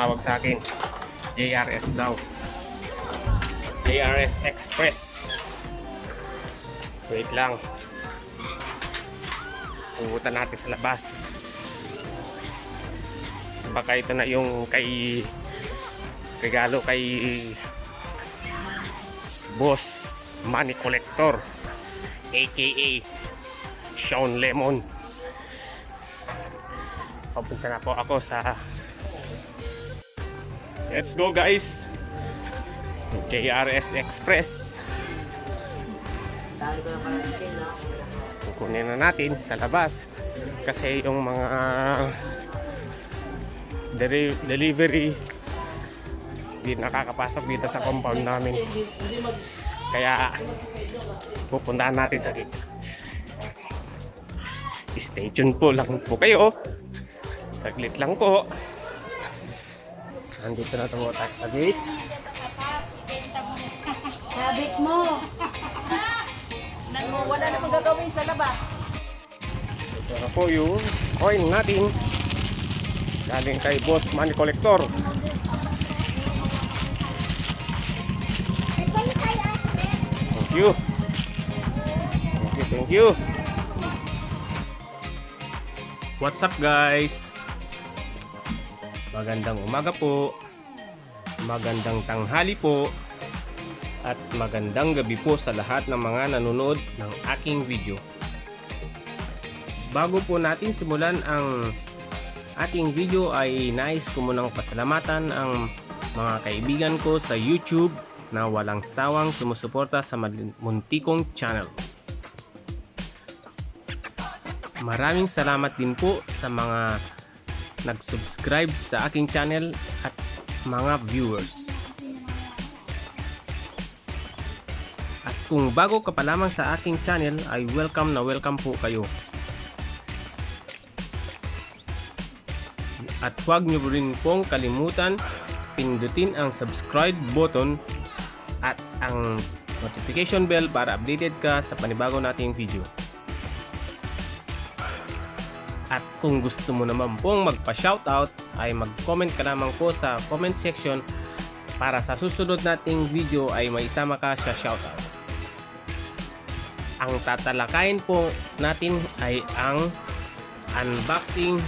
tumawag sa akin. JRS daw. JRS Express. Wait lang. Pupunta natin sa labas. Baka ito na yung kay regalo kay Boss Money Collector, aka Shawn Lemon. Papunta na po ako sa let's go guys, JRS Express. Kukunin na natin sa labas kasi yung mga delivery hindi nakakapasok dito sa compound namin, kaya pupuntahan natin sa gate. Stay tuned po lang po kayo, saglit lang po. Nandito na tayo sa gate. Sabit mo. Wala na magagawin sa labas. Ito na po yung coin natin galing kay Boss Money Collector. Thank you. Thank you. What's up guys? Magandang umaga po. Magandang tanghali po. At magandang gabi po sa lahat ng mga nanonood ng aking video. Bago po natin simulan ang ating video ay nais ko munang pasalamatan ang mga kaibigan ko sa YouTube na walang sawang sumusuporta sa muntikong channel. Maraming salamat din po sa mga nag-subscribe sa aking channel at mga viewers. At kung bago ka pa lamang sa aking channel ay welcome na welcome po kayo. At huwag niyo rin pong kalimutan pindutin ang subscribe button at ang notification bell para updated ka sa panibago nating video. At kung gusto mo naman pong magpa-shoutout ay mag-comment ka lamang po sa comment section para sa susunod nating video ay maisama ka sa shoutout. Ang tatalakayin po natin ay ang unboxing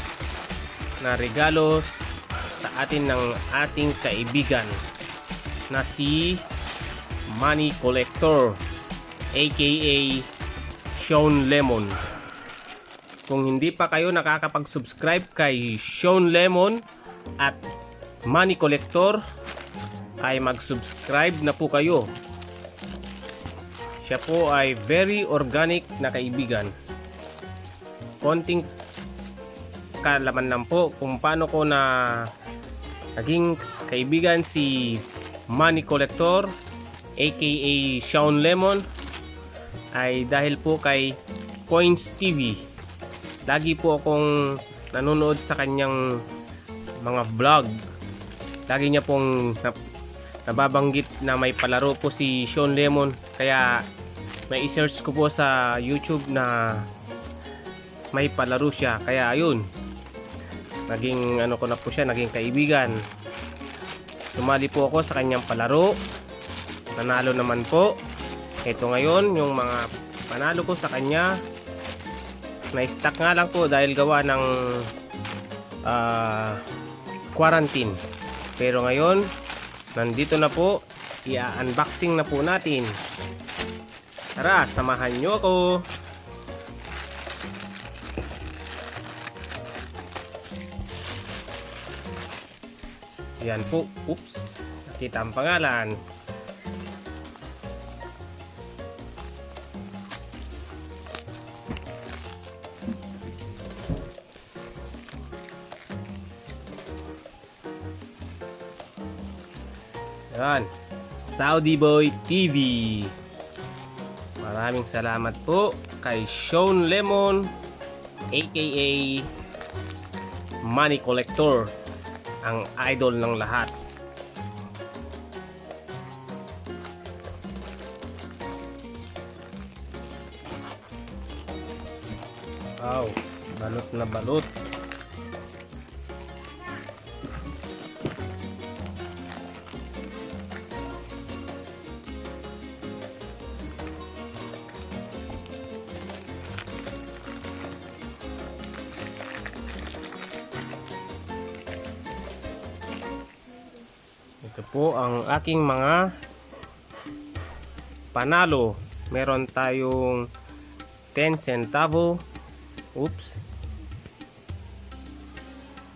na regalo sa atin ng ating kaibigan na si Money Collector, aka Shawn Lemon. Kung hindi pa kayo nakakapag-subscribe kay Shawn Lemon at Money Collector ay mag-subscribe na po kayo. Siya po ay very organic na kaibigan. Konting kalaman lang po kung paano ko na naging kaibigan si Money Collector aka Shawn Lemon ay dahil po kay Coins TV. Lagi po akong nanonood sa kanyang mga vlog. Lagi niya pong nababanggit na may palaro po si Shawn Lemon, kaya may i-search ko po sa YouTube na may palaro siya, kaya ayun, naging ano ko na po siya, naging kaibigan. Sumali po ako sa kanyang palaro, nanalo naman po. Ito ngayon yung mga panalo ko sa kanya, na-stack nga lang po dahil gawa ng quarantine. Pero ngayon nandito na po, i-unboxing na po natin. Tara, samahan nyo ako. Yan po. Oops. Nakita ang pangalan. Yan. Saudi Boy TV. Maraming salamat po kay Shawn Lemon aka Money Collector, ang idol ng lahat. Wow, balot na balot. Ito po ang aking mga panalo. Meron tayong 10 centavo. Oops.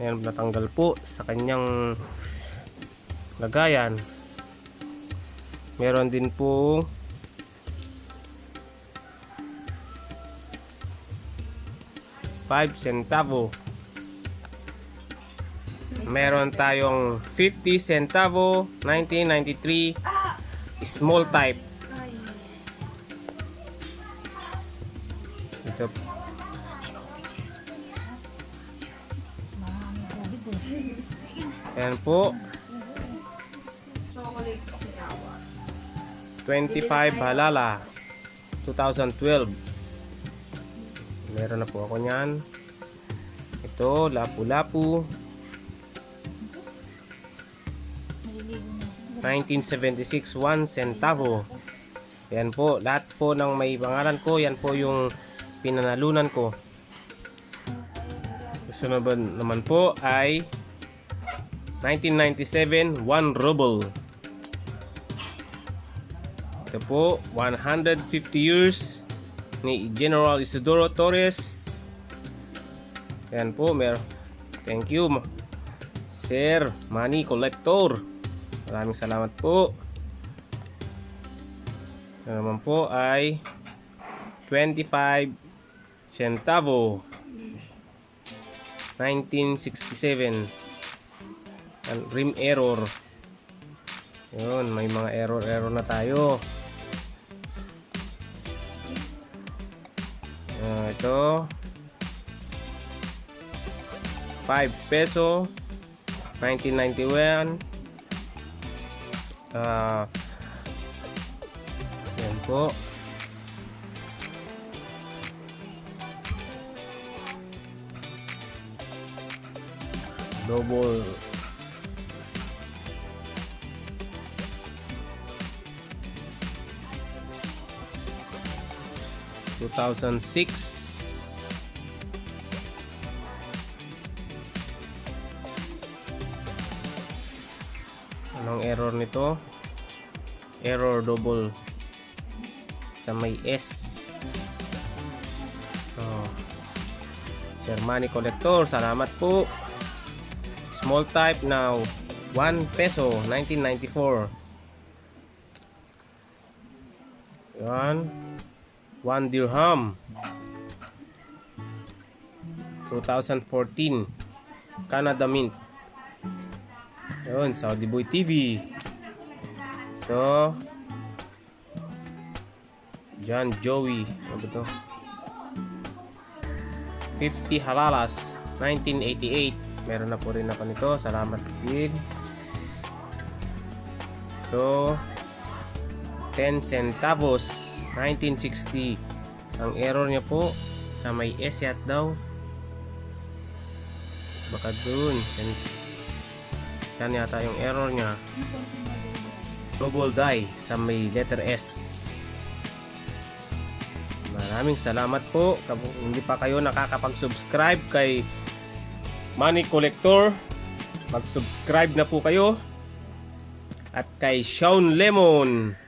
Ayan, natanggal po sa kanyang lagayan. Meron din po 5 centavo. Meron tayong 50 centavo 1993 small type. Ito. Ayan po. 25 halala 2012. Meron na po ako niyan. Ito, lapu-lapu 1976 1 centavo. Yan po, lahat po ng may pangalan ko, yan po yung pinanalunan ko. Sunod naman po ay 1997 1 ruble. Ito po, 150 years ni General Isidoro Torres. Yan po, thank you Sir Money Collector. Maraming salamat po. Ito naman po ay 25 centavo 1967. Rim error. Yun, may mga error na tayo. Ito 5 peso 1991. Yan po. Double. Two 2006. Anong error nito? Error double sa may S. Sir Money Collector, salamat po. Small type now 1 peso 1994. Yan, 1 dirham 2014 Canada Mint. Yun, Saudi Boy TV. Ito John Joey. Ano ba ito? 50 halalas 1988. Meron na po rin ako nito. Salamat din. Ito 10 centavos 1960. Ang error niya po sa may S yat daw. Baka dun. Yan yata yung error niya. Double die sa may letter S. Maraming salamat po. Kung hindi pa kayo nakakapag-subscribe kay Money Collector, mag-subscribe na po kayo. At kay Shawn Lemon,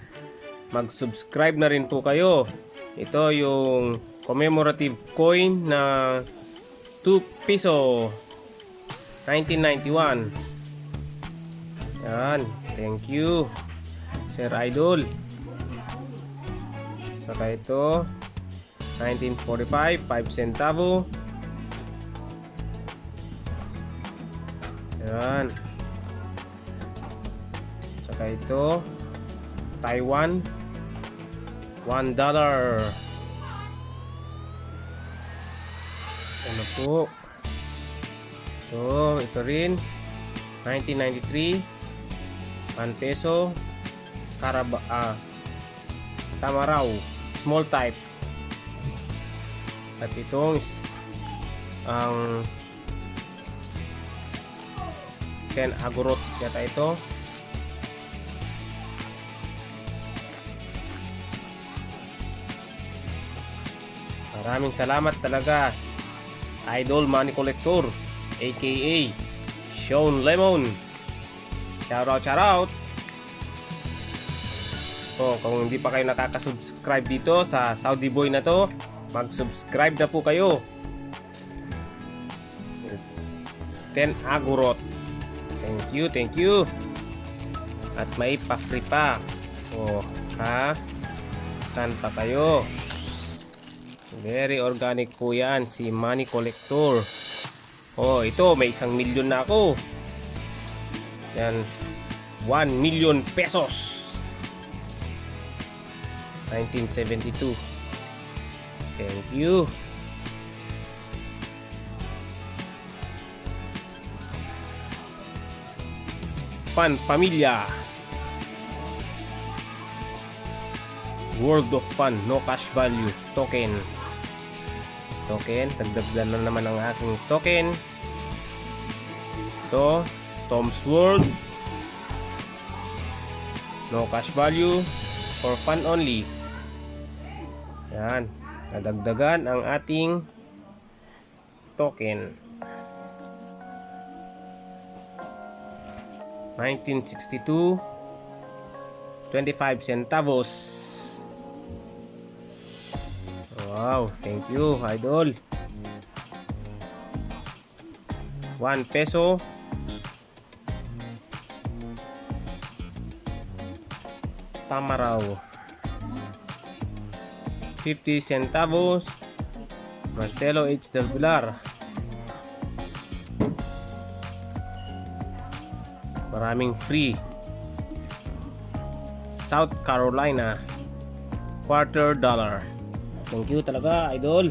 mag-subscribe na rin po kayo. Ito yung commemorative coin na 2 piso 1991. Yan, thank you Sir Idol. Saka ito 1945 5 centavo. Yan. Saka ito Taiwan $1. Ano po? Ito rin 1993 1 peso Tamaraw small type. At itong ang 10 agurot yata ito. Maraming salamat talaga Idol Money Collector aka Shawn Lemon. Shoutout, shoutout. So, kung hindi pa kayo nakaka-subscribe dito sa Saudi Boy na to, mag-subscribe na po kayo. 10 agurot. Thank you, thank you. At may pa-free pa. Oh, ha? Saan pa kayo? Very organic po yan, si Money Collector. Oh, ito, may 1 milyon na ako. Yan, 1 million pesos. 1972. Thank you. Fun Pamilya. World of Fun, no cash value. Token. Dagdagan na naman ang aking token. Ito, Tom's World. No cash value. For fun only. Yan. Nadagdagan ang ating token. 1962. 25 centavos. Wow, thank you, idol. 1 peso. Tama raw. 50 centavos. Marcelo H. Del Pilar. Maraming free. South Carolina. $25. Thank you talaga, idol.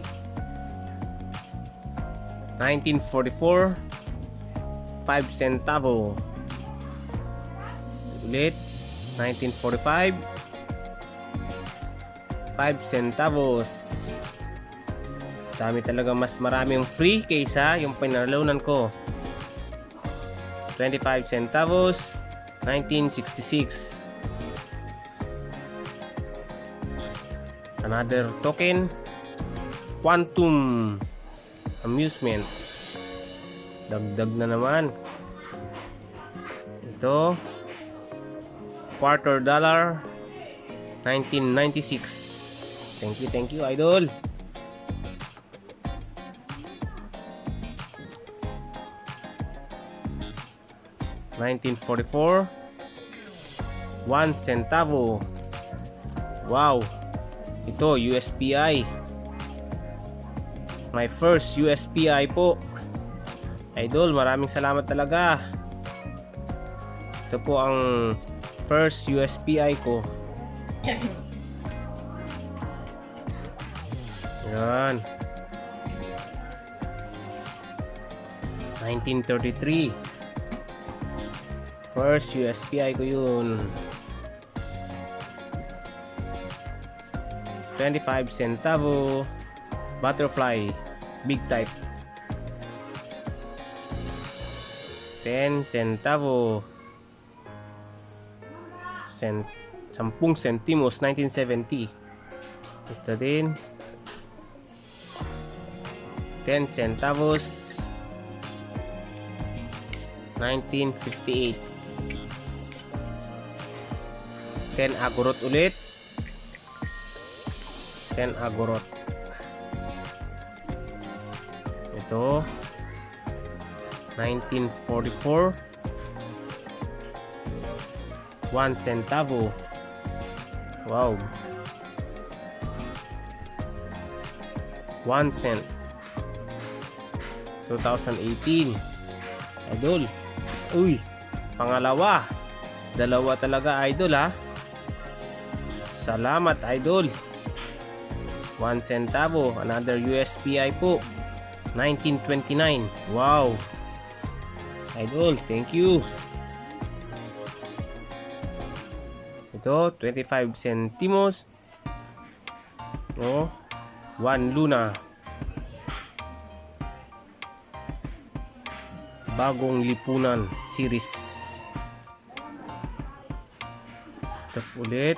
1944. 5 centavo. Ulit. 1945. 5 centavos. Dami talaga, mas maraming free kaysa yung pinaralunan ko. 25 centavos. 1966. Another token. Quantum Amusement. Dagdag na naman. Ito. $25. 1996. Thank you, idol. $1944. 1 centavo. Wow. Ito, USPI. My first USPI po. Idol, maraming salamat talaga. Ito po ang first USPI ko. Yan. 1933. First USPI ko yun. 25 centavo. Butterfly. Big type. 10 centavo. 10 centimos. 1970. Ito din. 10 centavos. 1958. 10 agorot ulit. 10 agorot. Ito 1944. 1 centavo. Wow. 1 cent. 2018. Idol. Uy, pangalawa. Dalawa talaga, idol, ha. Salamat, idol. 1 centavo. Another USPI po. 1929. Wow. Idol, thank you. Ito, 25 centimos. Oh, 1 luna. Bagong lipunan series. Ito ulit.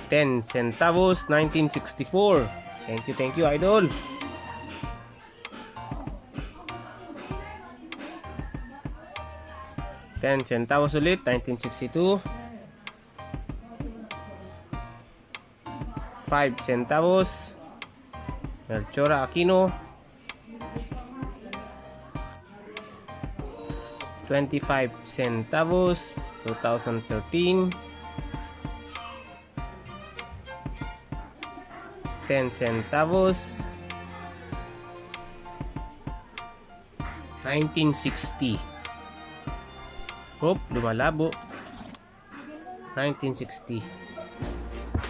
10 centavos. 1964. Thank you, idol. 10 centavos ulit, 1962. 5 centavos, Melchora Aquino. 25 centavos, 2013. 10 centavos, 1960. Hop, lumalabo. 1960.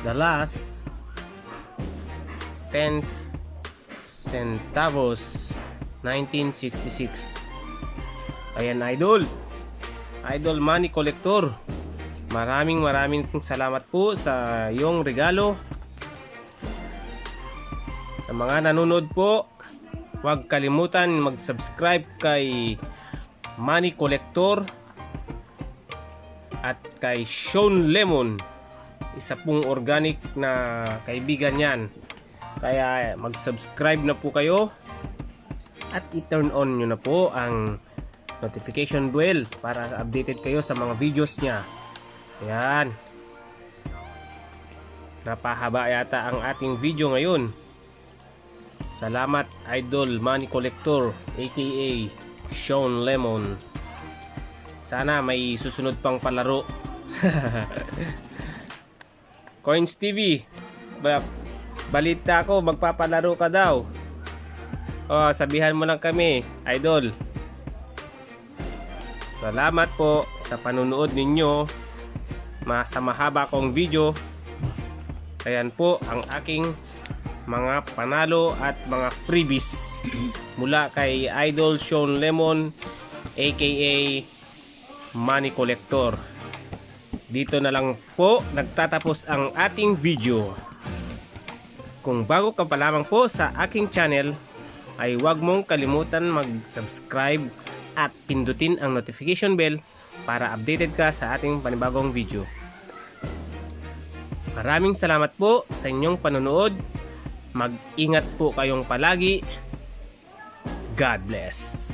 The last 10 centavos, 1966. Ayan, idol money collector, maraming salamat po sa iyong regalo. Sa mga nanonood po, huwag kalimutan mag-subscribe kay Money Collector at kay Shawn Lemon, isa pong organic na kaibigan yan. Kaya mag-subscribe na po kayo at i-turn on nyo na po ang notification bell para updated kayo sa mga videos niya. Ayan, napahaba yata ang ating video ngayon. Salamat Idol Money Collector aka Shawn Lemon. Sana may susunod pang palaro. Coins TV, balita ko magpapalaro ka daw. Oh, sabihan mo lang kami, Idol. Salamat po sa panunood ninyo. Sa mahaba kong video. Ayan po ang aking mga panalo at mga freebies mula kay Idol Shawn Lemon aka Money Collector. Dito na lang po nagtatapos ang ating video. Kung bago ka pa lamang po sa aking channel, ay huwag mong kalimutan mag-subscribe at pindutin ang notification bell para updated ka sa ating panibagong video. Maraming salamat po sa inyong panonood. Mag-ingat po kayong palagi. God bless.